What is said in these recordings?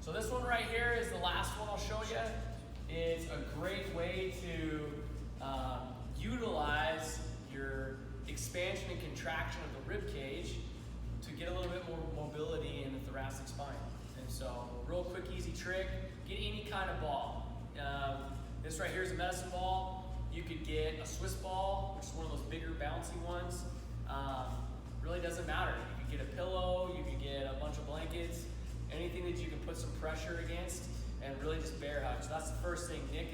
So this one right here is the last one I'll show you. It's a great way to utilize your expansion and contraction of the rib cage to get a little bit more mobility in the thoracic spine. And so, real quick, easy trick, get any kind of ball. This right here is a medicine ball. You could get a Swiss ball, which is one of those bigger bouncy ones. Really doesn't matter. You could get a pillow, you could get a bunch of blankets, anything that you can put some pressure against and really just bear hug. So that's the first thing. Nick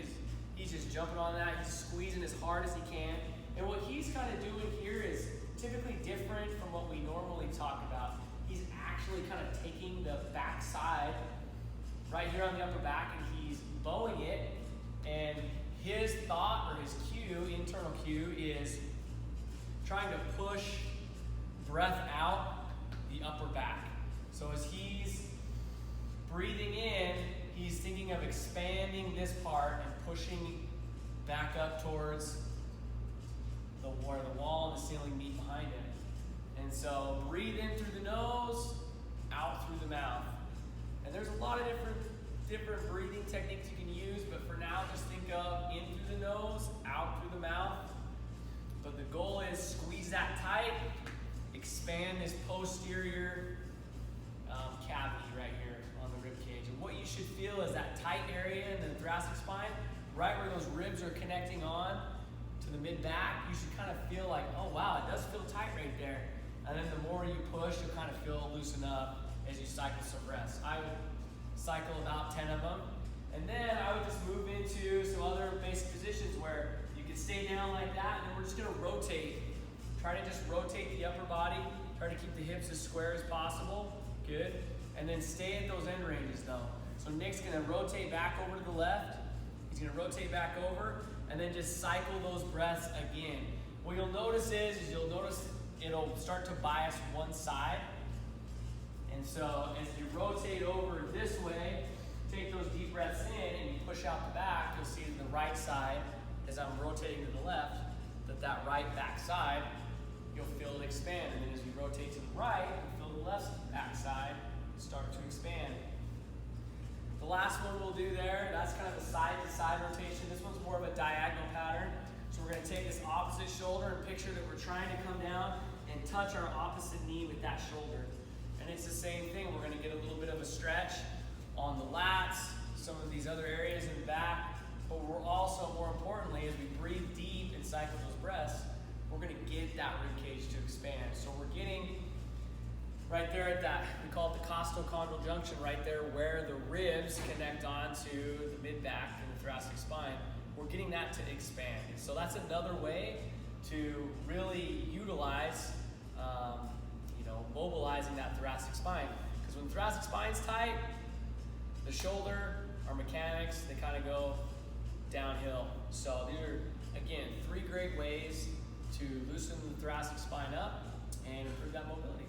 he's just jumping on that, he's squeezing as hard as he can. And what he's kind of doing here is typically different from what we normally talk about. He's actually kind of taking the back side right here on the upper back and he's bowing it. And his thought or his cue, internal cue, is trying to push breath out the upper back. So as he's breathing in, he's thinking of expanding this part and pushing back up towards where the wall and the ceiling meet behind him. And so breathe in through the nose, out through the mouth. And there's a lot of different breathing techniques you can use, but for now just think of in through the nose, out through the mouth. But the goal is squeeze that tight, expand this posterior cavity right here on the rib cage. And what you should feel is that tight area in the thoracic spine, right where those ribs are connecting on to the mid-back. You should kind of feel like, oh wow, it does feel tight right there. And then the more you push, you'll kind of feel it loosen up as you cycle some breaths. I would cycle about 10 of them. And then I would just move into some other basic positions where you can stay down like that, and then we're just gonna rotate. Try to just rotate the upper body. Try to keep the hips as square as possible. Good. And then stay at those end ranges though. So Nick's gonna rotate back over to the left. He's gonna rotate back over and then just cycle those breaths again. What you'll notice is you'll notice it'll start to bias one side. And so as you rotate over this way, take those deep breaths in and you push out the back, you'll see the right side, as I'm rotating to the left, that right back side, you'll feel it expand. And then as we rotate to the right, you'll feel the left back side start to expand. The last one we'll do there, that's kind of a side-to-side rotation. This one's more of a diagonal pattern. So we're gonna take this opposite shoulder and picture that we're trying to come down and touch our opposite knee with that shoulder. And it's the same thing. We're gonna get a little bit of a stretch on the lats, some of these other areas in the back, but we're also, more importantly, as we breathe deep and cycle those breaths, we're gonna get that rib cage to expand. So we're getting right there at that, we call it the costochondral junction, right there where the ribs connect onto the mid-back and the thoracic spine. We're getting that to expand. And so that's another way to really utilize, mobilizing that thoracic spine. Because when the thoracic spine's tight, the shoulder, our mechanics, they kind of go downhill. So these are, again, 3 great ways to loosen the thoracic spine up and improve that mobility.